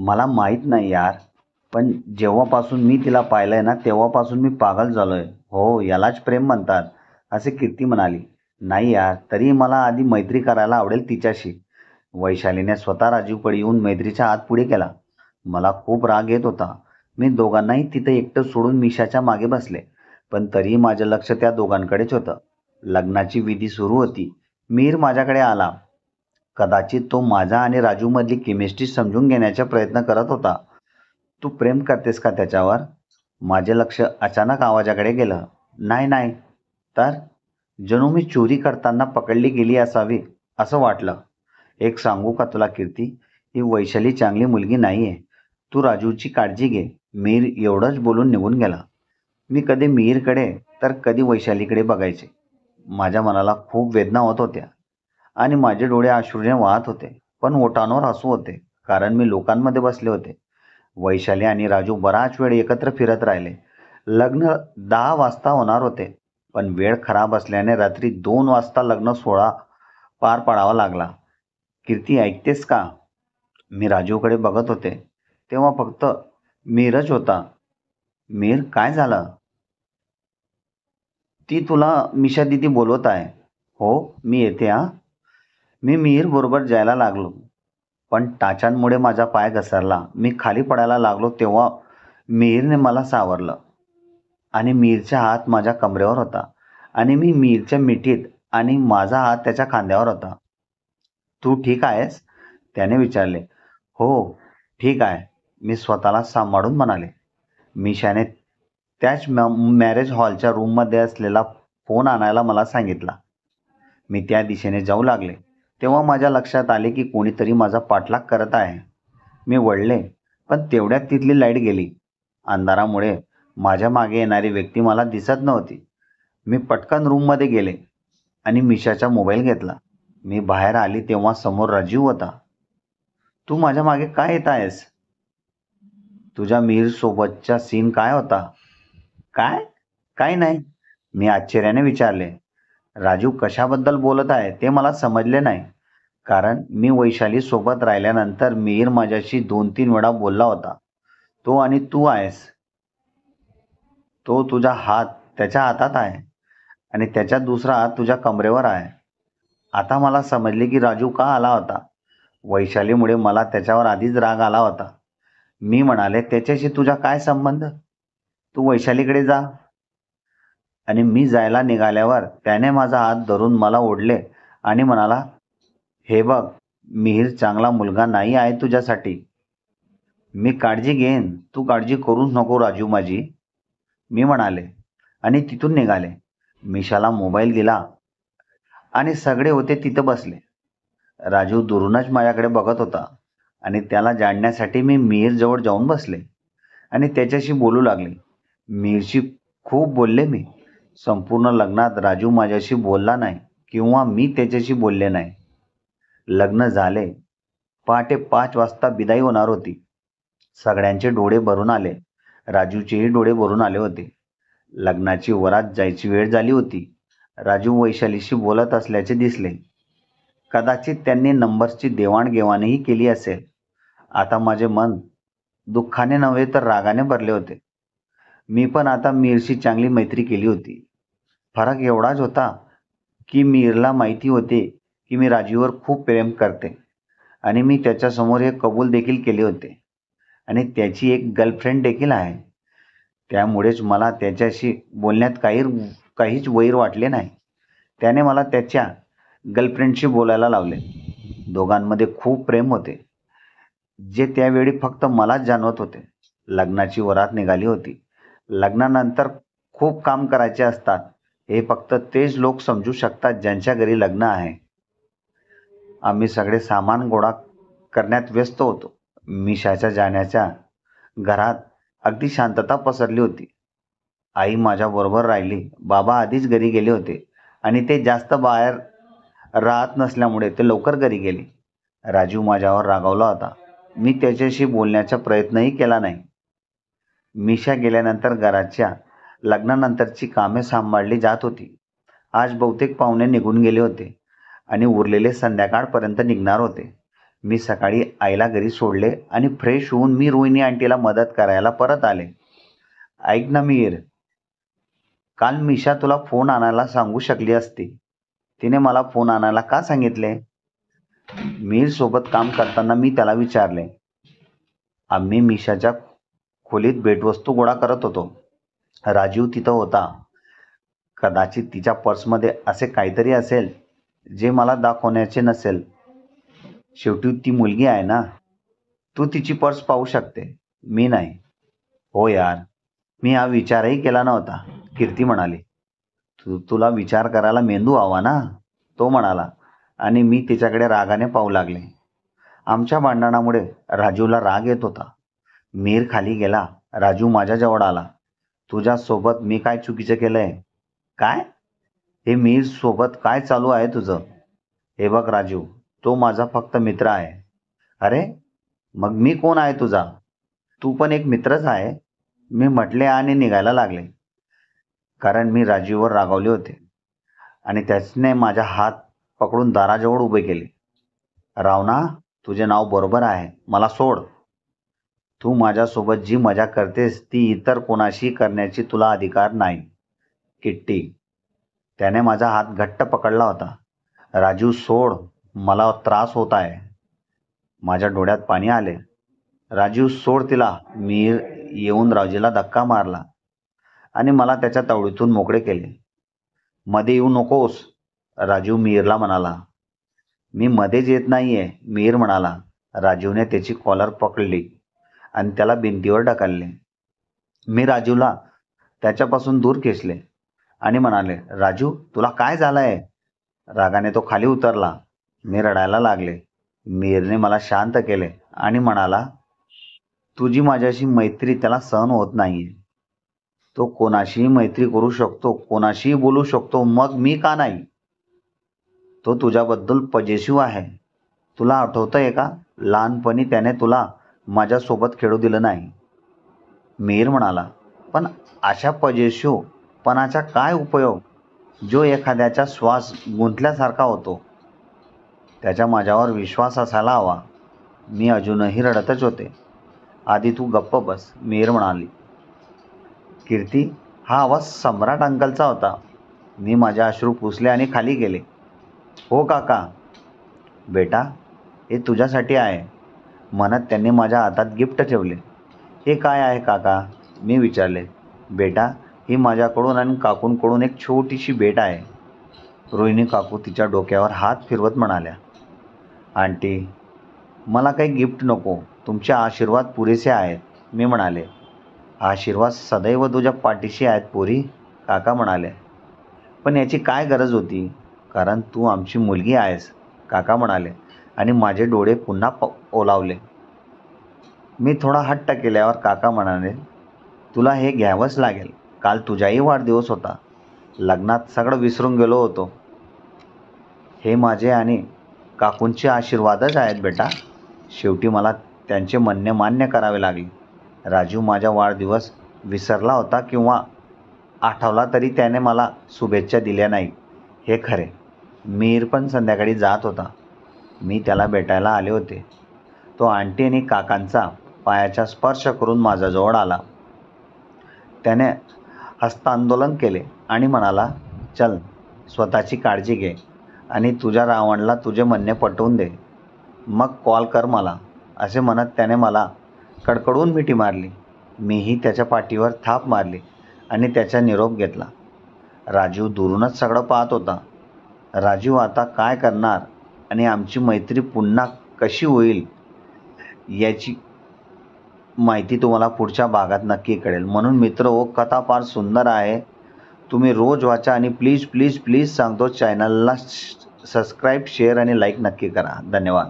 मला माहीत नाही यार, पण जेव्हापासून मी तिला पाहिलंय ना तेव्हापासून मी पागल झालोय. हो, यालाच प्रेम म्हणतात, असे कीर्ती म्हणाली. नाही यार, तरी मला आधी मैत्री करायला आवडेल तिच्याशी. वैशालीने स्वतः राजीवकडे येऊन मैत्रीच्या हात पुढे केला. मला खूप राग येत होता. मी दोघांनाही तिथे एकटं सोडून मिशाच्या मागे बसले. पण तरीही माझं लक्ष त्या दोघांकडेच होतं. लग्नाची विधी सुरू होती. मीर माझ्याकडे आला. कदाचित तो माझा आणि राजूमधली केमिस्ट्री समजून घेण्याचा प्रयत्न करत होता. तू प्रेम करतेस का त्याच्यावर? माझे लक्ष अचानक आवाजाकडे गेलं. नाही नाही. तर जणू मी चोरी करताना पकडली गेली असावी असं वाटलं. एक सांगू का तुला कीर्ती, ही वैशाली चांगली मुलगी नाहीये. तू राजूची काळजी घे. मीर एवढंच बोलून निघून गेला. मी कधी मीरकडे तर कधी वैशालीकडे बघायचे. माझ्या मनाला खूप वेदना होत होत्या आणि माझे डोळे अश्रूने वाहत होते. पण ओठांवर हसू होते, कारण मी लोकांमध्ये बसले होते. वैशाली आणि राजू बराच वेळ एकत्र फिरत राहिले. लग्न 10 वाजता होणार होते, पण वेळ खराब असल्याने रात्री 2 वाजता लग्न सोहळा पार पाडावा लागला. कीर्ती, ऐकतेस का? मी राजूकडे बघत होते तेव्हा फक्त मीरच होता. मीर, काय झालं? ती तुला मिशा दिदी बोलवत आहे. हो, मी येते हा. मी मिहीर बरोबर जायला लागलो, पण टाचांमुळे माझा पाय घसरला. मी खाली पडायला लागलो तेव्हा मिहीरने मला सावरलं आणि मिहीरचा हात माझ्या कमरेवर होता आणि मी मिहीरच्या मिठीत आणि माझा हात त्याच्या खांद्यावर होता. तू ठीक आहेस? त्याने विचारले. हो, ठीक आहे, मी स्वतःला सांभाळून म्हणाले. मिशाने त्याच मॅरेज हॉलच्या रूममध्ये असलेला फोन आणायला मला सांगितला. मी त्या दिशेने जाऊ लागले तेव्हा माझ्या लक्षात आले की कोणीतरी माझा पाठलाग करत आहे. मी वळले, पण तेवढ्यात तिथली लाईट गेली. अंधारामुळे माझ्या मागे येणारी व्यक्ती मला दिसत नव्हती. मी पटकन रूममध्ये गेले आणि मिशाचा मोबाईल घेतला. मी बाहेर आली तेव्हा समोर राजीव होता. तू माझ्या मागे काय येत आहेस? तुझ्या मीर सोबतचा सीन काय होता? काय? काही नाही, मी आश्चर्याने विचारले. राजू कशाबद्दल बोलत आहे ते मला समजले नाही, कारण मी वैशाली सोबत राहिल्यानंतर मिहीर माझ्याशी 2-3 वेळा बोलला होता. तो आणि तू आहेस. तो तुझा हात त्याच्या हातात आहे आणि त्याचा दुसरा हात तुझ्या कमरेवर आहे. आता मला समजले की राजू का आला होता. वैशालीमुळे मला त्याच्यावर आधीच राग आला होता. मी म्हणाले, त्याच्याशी तुझा काय संबंध? तू वैशालीकडे जा. आणि मी जायला निघाल्यावर त्याने माझा हात धरून मला ओढले आणि म्हणाला, हे बघ, मिहीर चांगला मुलगा नाही आहे तुझ्यासाठी. मी काळजी घेईन, तू काळजी करूच नको राजू माझी, मी म्हणाले आणि तिथून निघाले. मिशाला मोबाईल दिला आणि सगळे होते तिथं बसले. राजू दुरूनच माझ्याकडे बघत होता आणि त्याला जाणण्यासाठी मी मिहीरजवळ जाऊन बसले आणि त्याच्याशी बोलू लागले. मिहीरशी खूप बोलले मी. संपूर्ण लग्नात राजू माझ्याशी बोलला नाही किंवा मी त्याच्याशी बोलले नाही. लग्न झाले. पहाटे 5 वाजता बिदाई होणार होती. सगळ्यांचे डोळे भरून आले. राजूचेही डोळे भरून आले होते. लग्नाची वरात जायची वेळ झाली होती. राजू वैशालीशी बोलत असल्याचे दिसले. कदाचित त्यांनी नंबरची देवाणघेवाणही केली असेल. आता माझे मन दुःखाने नव्हे तर रागाने भरले होते. मी पण आता मीरशी चांगली मैत्री केली होती. फरक एवढाच होता की मीरला माहिती होते की मी राजूवर खूप प्रेम करते आणि मी त्याच्यासमोर हे कबूल देखील केले होते आणि त्याची एक गर्लफ्रेंड देखील आहे. त्यामुळेच मला त्याच्याशी बोलण्यात काहीच वैर वाटले नाही. त्याने मला त्याच्या गर्लफ्रेंडशी बोलायला लावले. दोघांमध्ये खूप प्रेम होते, जे त्यावेळी फक्त मलाच जाणवत होते. लग्नाची वरात निघाली होती. लग्नानंतर खूप काम करायचे असतात, हे फक्त तेच लोक समजू शकतात ज्यांच्या घरी लग्न आहे. आम्ही सगळे सामान गोळा करण्यात व्यस्त होतो. मिशाच्या जाण्याच्या घरात अगदी शांतता पसरली होती. आई माझ्याबरोबर राहिली. बाबा आधीच घरी गेले होते आणि ते जास्त बाहेर राहत नसल्यामुळे ते लवकर घरी गेले. राजू माझ्यावर रागावला होता. मी त्याच्याशी बोलण्याचा प्रयत्नही केला नाही. मिशा गेल्यानंतर घराच्या लग्नानंतरची कामे सांभाळली जात होती. आज बहुतेक पाहुणे निघून गेले होते आणि उरलेले संध्याकाळपर्यंत निघणार होते. मी सकाळी आईला घरी सोडले आणि फ्रेश होऊन मी रोहिणी आंटीला मदत करायला परत आले. ऐक ना मीर, काल मिशा तुला फोन आणायला सांगू शकली असती. तिने मला फोन आणायला का सांगितले? मीर सोबत काम करताना मी त्याला विचारले. आम्ही मिशाच्या खोलीत भेटवस्तू गोळा करत होतो. राजीव तिथं होता. कदाचित तिच्या पर्समध्ये असे काहीतरी असेल जे मला दाखवण्याचे नसेल. शेवटी ती मुलगी आहे ना, तू तिची पर्स पाहू शकते, मी नाही. हो यार, मी हा विचारही केला नव्हता, कीर्ती म्हणाली. तुला विचार करायला मेंदू हवा ना, तो म्हणाला आणि मी तिच्याकडे रागाने पाहू लागले. आमच्या भांडणामुळे राजूला राग येत होता. मीर खाली गेला. राजू माझ्याजवळ आला. तुझ्यासोबत मी काय चुकीचं केलंय? काय? हे मीर सोबत काय चालू आहे तुझं? हे बघ राजू, तो माझा फक्त मित्र आहे. अरे मग मी कोण आहे तुझा? तू पण एक मित्रच आहे, मी म्हटले आणि निघायला लागले. कारण मी राजूवर रागावले होते आणि त्याने माझा हात पकडून दाराजवळ उभे केले. रावणा, तुझे नाव बरोबर आहे, मला सोड. तू माझ्यासोबत जी मजा करतेस ती इतर कोणाशी करण्याची तुला अधिकार नाही. किट्टी. त्याने माझा हात घट्ट पकडला होता. राजू सोड, मला त्रास होत आहे. माझ्या डोळ्यात पाणी आले. राजू सोड तिला. मी येऊन राजूला धक्का मारला आणि मला त्याच्या तावडीतून मोकळे केले. मध्ये येऊ नकोस, राजू मीरला म्हणाला. मी मध्येच येत नाहीये, मीर म्हणाला. राजूने त्याची कॉलर पकडली आणि त्याला भिंतीवर ढकलले. मी राजूला त्याच्यापासून दूर खेचले आणि म्हणाले, राजू तुला काय झालंय? रागाने तो खाली उतरला. मी रडायला लागले. मीरने मला शांत केले आणि म्हणाला, तुझी माझ्याशी मैत्री त्याला सहन होत नाहीये. तो कोणाशीही मैत्री करू शकतो, कोणाशीही बोलू शकतो, मग मी का नाही? तो तुझ्याबद्दल पजेसिव्ह आहे. तुला आठवतंय का, लहानपणी त्याने तुला माझ्यासोबत खेळू दिलं नाही. मीर म्हणाला, पण अशा पजेसिव्हपणाचा काय उपयोग जो एखाद्याचा श्वास गुंतल्यासारखा होतो? त्याचा माझ्यावर विश्वास असायला हवा. मी अजूनही रडतच होते. आधी तू गप्प बस, मीर म्हणाली. कीर्ती, हा आवाज सम्राट अंकलचा होता. मी माझे अश्रू पुसले आणि खाली गेले. हो काका. बेटा, हे तुझ्यासाठी आहे, म्हणत त्यांनी माझ्या हातात गिफ्ट ठेवले. हे काय आहे काका? मी विचारले. बेटा, ही माझ्याकडून आणि काकूंकडून एक छोटीशी भेट आहे. रोहिणी काकू तिच्या डोक्यावर हात फिरवत म्हणाल्या. आंटी, मला काही गिफ्ट नको, तुमचे आशीर्वाद पुरेसे आहेत, मी म्हणाले. आशीर्वाद सदैव तुझ्या पाठीशी आहेत पोरी, काका म्हणाले. पण याची काय गरज होती? कारण तू आमची मुलगी आहेस, काका म्हणाले आणि माझे डोळे पुन्हा ओलावले. मी थोडा हट्ट केल्यावर काका म्हणाले, तुला हे घ्यावंच लागेल. काल तुझाही वाढदिवस होता. लग्नात सगळं विसरून गेलो होतो. हे माझे आणि काकूंचे आशीर्वादच आहेत बेटा. शेवटी मला त्यांचे म्हणणे मान्य करावे लागले. राजू माझा वाढदिवस विसरला होता किंवा आठवला तरी त्याने मला शुभेच्छा दिल्या नाही, हे खरे. मीर पण संध्याकाळी जात होता. मी त्याला भेटायला आले होते. तो आंटी आणि काकांचा पायाचा स्पर्श करून माझ्याजवळ आला. त्याने हस्तांदोलन केले आणि म्हणाला, चल, स्वतःची काळजी घे आणि तुझ्या रावणला तुझे म्हणणे पटवून दे. मग कॉल कर मला, असे म्हणत त्याने मला कडकडून मिठी मारली. मीही त्याच्या पाठीवर थाप मारली आणि त्याचा निरोप घेतला. राजू दुरूनच सगळं पाहत होता. राजू आता काय करणार आणि आमची मैत्री पुन्हा कशी होईल याची माहिती तुम्हाला पुढच्या भागात नक्की कळेल. म्हणून मित्र हो, कथा फार सुंदर आहे. तुम्ही रोज वाचा आणि प्लीज प्लीज प्लीज सांगतो, चॅनलला सबस्क्राईब, शेअर आणि लाईक नक्की करा. धन्यवाद.